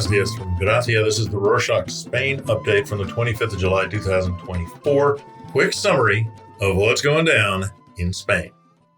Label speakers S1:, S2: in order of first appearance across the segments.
S1: Buenos dias from Gracia. This is the Rorschach Spain update from the 25th of July, 2024. Quick summary of what's going down in Spain.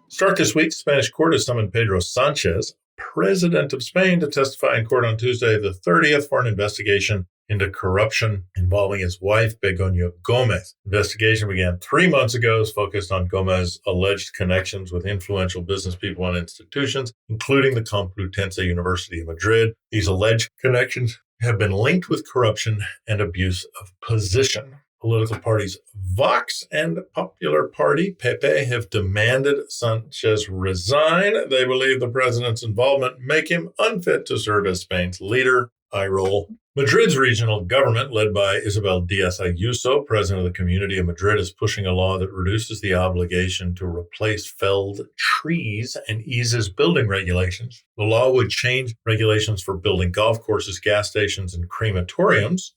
S1: Start this week, Spanish court has summoned Pedro Sanchez, president of Spain, to testify in court on Tuesday, the 30th, for an investigation into corruption involving his wife, Begoña Gomez. Investigation began 3 months ago, is focused on Gomez's alleged connections with influential business people and institutions, including the Complutense University of Madrid. These alleged connections have been linked with corruption and abuse of position. Political parties Vox and Popular Party, PP, have demanded Sanchez resign. They believe the president's involvement make him unfit to serve as Spain's leader. Eye roll. Madrid's regional government, led by Isabel Díaz Ayuso, president of the Community of Madrid, is pushing a law that reduces the obligation to replace felled trees and eases building regulations. The law would change regulations for building golf courses, gas stations, and crematoriums.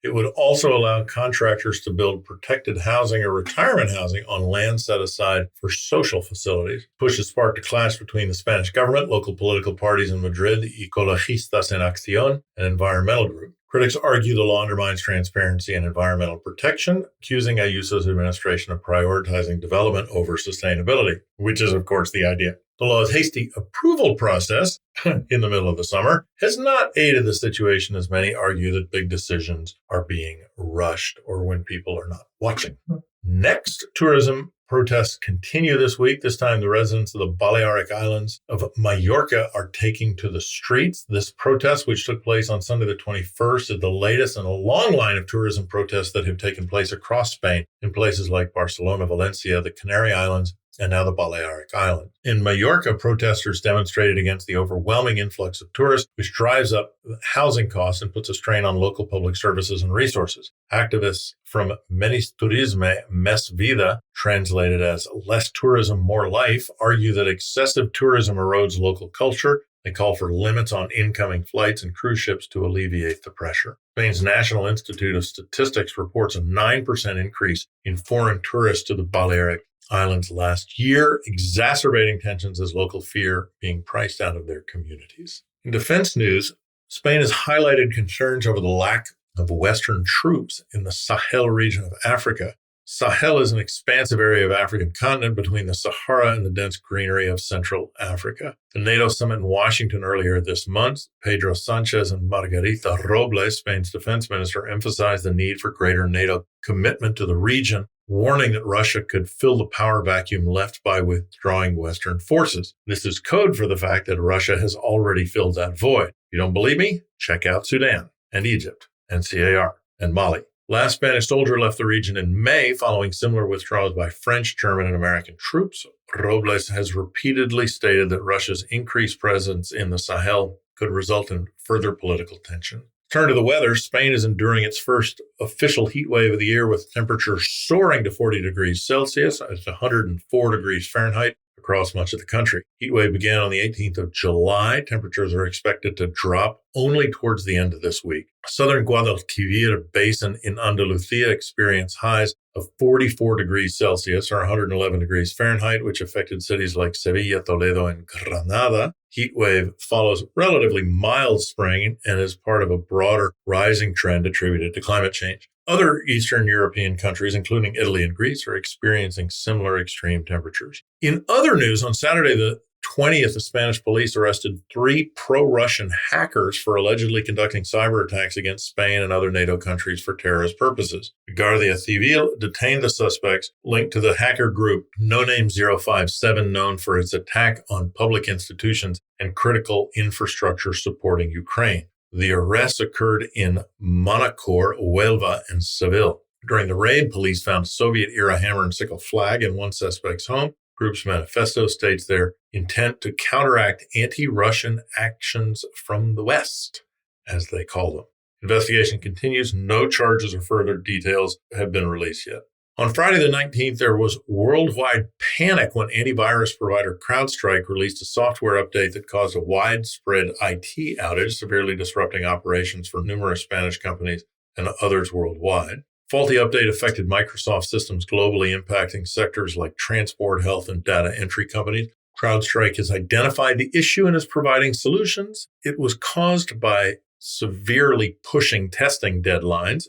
S1: It would also allow contractors to build protected housing or retirement housing on land set aside for social facilities. Push has sparked a clash between the Spanish government, local political parties in Madrid, the Ecologistas en Acción, an environmental group. Critics argue the law undermines transparency and environmental protection, accusing Ayuso's administration of prioritizing development over sustainability, which is, of course, the idea. The law's hasty approval process in the middle of the summer has not aided the situation, as many argue that big decisions are being rushed or when people are not watching. Next, tourism protests continue this week. This time, the residents of the Balearic Islands of Mallorca are taking to the streets. This protest, which took place on Sunday the 21st, is the latest in a long line of tourism protests that have taken place across Spain in places like Barcelona, Valencia, the Canary Islands, and now the Balearic Islands. In Mallorca, protesters demonstrated against the overwhelming influx of tourists, which drives up housing costs and puts a strain on local public services and resources. Activists from Menos Turisme, Més Vida, translated as less tourism, more life, argue that excessive tourism erodes local culture. They call for limits on incoming flights and cruise ships to alleviate the pressure. Spain's National Institute of Statistics reports a 9% increase in foreign tourists to the Balearic Islands last year, exacerbating tensions as local fear being priced out of their communities. In defense news, Spain has highlighted concerns over the lack of Western troops in the Sahel region of Africa. Sahel is an expansive area of African continent between the Sahara and the dense greenery of Central Africa. The NATO summit in Washington earlier this month, Pedro Sanchez and Margarita Robles, Spain's defense minister, emphasized the need for greater NATO commitment to the region, warning that Russia could fill the power vacuum left by withdrawing Western forces. This is code for the fact that Russia has already filled that void. You don't believe me? Check out Sudan and Egypt and CAR and Mali. Last Spanish soldier left the region in May following similar withdrawals by French, German, and American troops. Robles has repeatedly stated that Russia's increased presence in the Sahel could result in further political tension. Turn to the weather. Spain is enduring its first official heat wave of the year, with temperatures soaring to 40 degrees Celsius at 104 degrees Fahrenheit across much of the country. Heat wave began on the 18th of July. Temperatures are expected to drop only towards the end of this week. Southern Guadalquivir Basin in Andalusia experienced highs of 44 degrees Celsius or 111 degrees Fahrenheit, which affected cities like Sevilla, Toledo, and Granada. Heat wave follows relatively mild spring and is part of a broader rising trend attributed to climate change. Other Eastern European countries, including Italy and Greece, are experiencing similar extreme temperatures. In other news, on Saturday the 20th, the Spanish police arrested 3 pro-Russian hackers for allegedly conducting cyber attacks against Spain and other NATO countries for terrorist purposes. The Guardia Civil detained the suspects linked to the hacker group No Name 057, known for its attack on public institutions and critical infrastructure supporting Ukraine. The arrests occurred in Manacor, Huelva, and Seville. During the raid, police found a Soviet-era hammer and sickle flag in one suspect's home. Group's manifesto states their intent to counteract anti-Russian actions from the West, as they call them. Investigation continues. No charges or further details have been released yet. On Friday the 19th, there was worldwide panic when antivirus provider CrowdStrike released a software update that caused a widespread IT outage, severely disrupting operations for numerous Spanish companies and others worldwide. Faulty update affected Microsoft systems globally, impacting sectors like transport, health, and data entry companies. CrowdStrike has identified the issue and is providing solutions. It was caused by severely pushing testing deadlines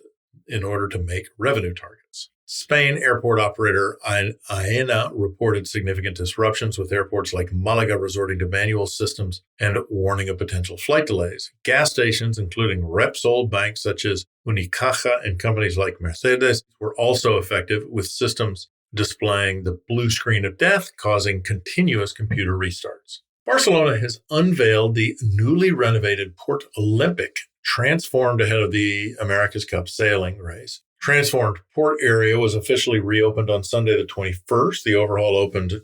S1: in order to make revenue targets. Spain airport operator AENA reported significant disruptions, with airports like Malaga resorting to manual systems and warning of potential flight delays. Gas stations, including Repsol, banks such as Unicaja, and companies like Mercedes were also affected, with systems displaying the blue screen of death, causing continuous computer restarts. Barcelona has unveiled the newly renovated Port Olympic, transformed ahead of the America's Cup sailing race. Transformed port area was officially reopened on Sunday the 21st. The overhaul opened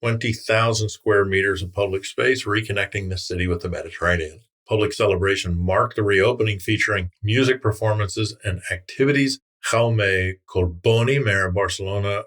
S1: 20,000 square meters of public space, reconnecting the city with the Mediterranean. Public celebration marked the reopening, featuring music performances and activities. Jaume Colboni, mayor of Barcelona,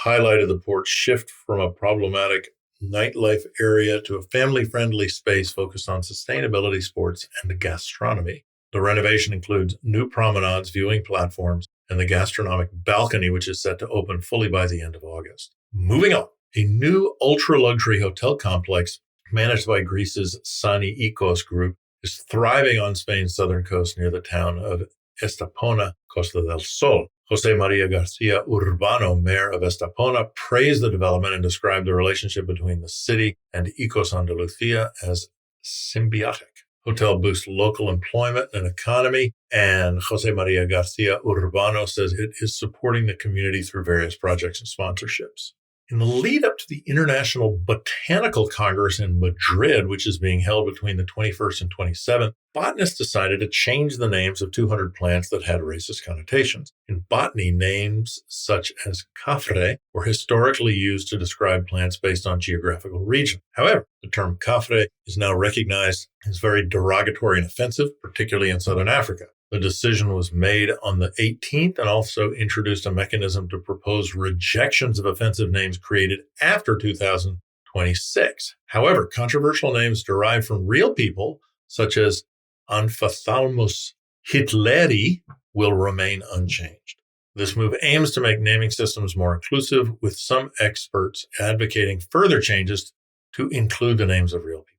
S1: highlighted the port's shift from a problematic nightlife area to a family-friendly space focused on sustainability, sports, and gastronomy. The renovation includes new promenades, viewing platforms, and the gastronomic balcony, which is set to open fully by the end of August. Moving on, a new ultra-luxury hotel complex managed by Greece's Sani Ecos Group is thriving on Spain's southern coast near the town of Estepona, Costa del Sol. José María García Urbano, mayor of Estepona, praised the development and described the relationship between the city and Ecos Andalucía as symbiotic. Hotel boosts local employment and economy, and José María García Urbano says it is supporting the community through various projects and sponsorships. In the lead up to the International Botanical Congress in Madrid, which is being held between the 21st and 27th, botanists decided to change the names of 200 plants that had racist connotations. In botany, names such as cafre were historically used to describe plants based on geographical region. However, the term cafre is now recognized as very derogatory and offensive, particularly in Southern Africa. The decision was made on the 18th and also introduced a mechanism to propose rejections of offensive names created after 2026. However, controversial names derived from real people, such as Anphthalmus hitleri, will remain unchanged. This move aims to make naming systems more inclusive, with some experts advocating further changes to include the names of real people.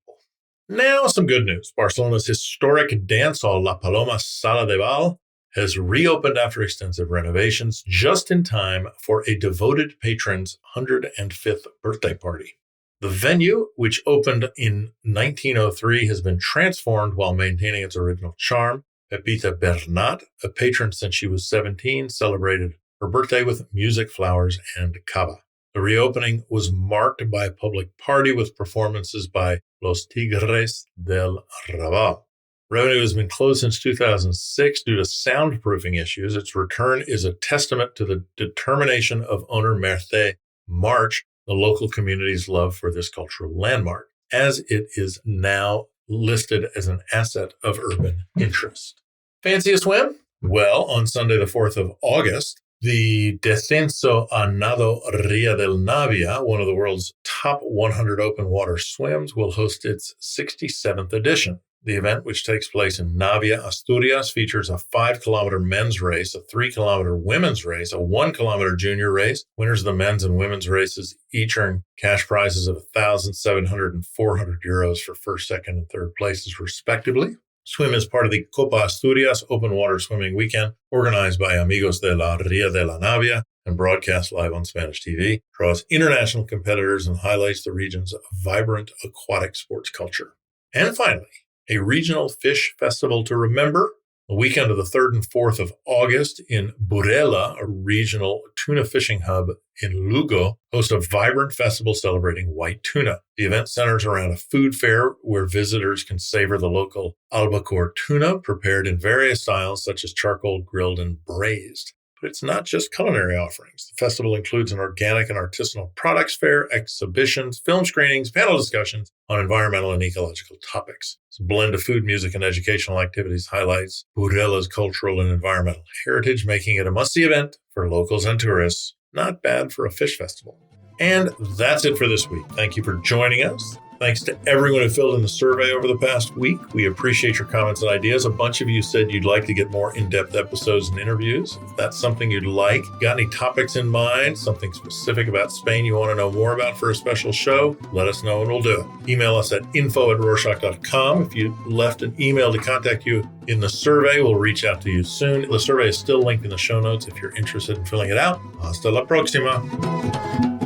S1: Now, some good news. Barcelona's historic dance hall, La Paloma Sala de Ball, has reopened after extensive renovations just in time for a devoted patron's 105th birthday party. The venue, which opened in 1903, has been transformed while maintaining its original charm. Pepita Bernat, a patron since she was 17, celebrated her birthday with music, flowers, and cava. The reopening was marked by a public party with performances by Los Tigres del Raval. Revenue has been closed since 2006 due to soundproofing issues. Its return is a testament to the determination of owner Merthe March, the local community's love for this cultural landmark, as it is now listed as an asset of urban interest. Fancy a swim? Well, on Sunday, the 4th of August, the Descenso a Nado Ria del Navia, one of the world's top 100 open water swims, will host its 67th edition. The event, which takes place in Navia, Asturias, features a 5-kilometer men's race, a 3-kilometer women's race, a 1-kilometer junior race. Winners of the men's and women's races each earn cash prizes of 1,700 and 400 euros for first, second, and third places, respectively. Swim is part of the Copa Asturias Open Water Swimming Weekend, organized by Amigos de la Ria de la Navia and broadcast live on Spanish TV, draws international competitors and highlights the region's vibrant aquatic sports culture. And finally, a regional fish festival to remember. The weekend of the 3rd and 4th of August in Burela, a regional tuna fishing hub in Lugo, hosts a vibrant festival celebrating white tuna. The event centers around a food fair where visitors can savor the local albacore tuna prepared in various styles such as charcoal, grilled, and braised. But it's not just culinary offerings. The festival includes an organic and artisanal products fair, exhibitions, film screenings, panel discussions on environmental and ecological topics. This blend of food, music, and educational activities highlights Burela's cultural and environmental heritage, making it a must-see event for locals and tourists. Not bad for a fish festival. And that's it for this week. Thank you for joining us. Thanks to everyone who filled in the survey over the past week. We appreciate your comments and ideas. A bunch of you said you'd like to get more in-depth episodes and interviews. If that's something you'd like, got any topics in mind, something specific about Spain you want to know more about for a special show, let us know and we'll do it. Email us at info@rorschach.com. If you left an email to contact you in the survey, we'll reach out to you soon. The survey is still linked in the show notes if you're interested in filling it out. Hasta la próxima.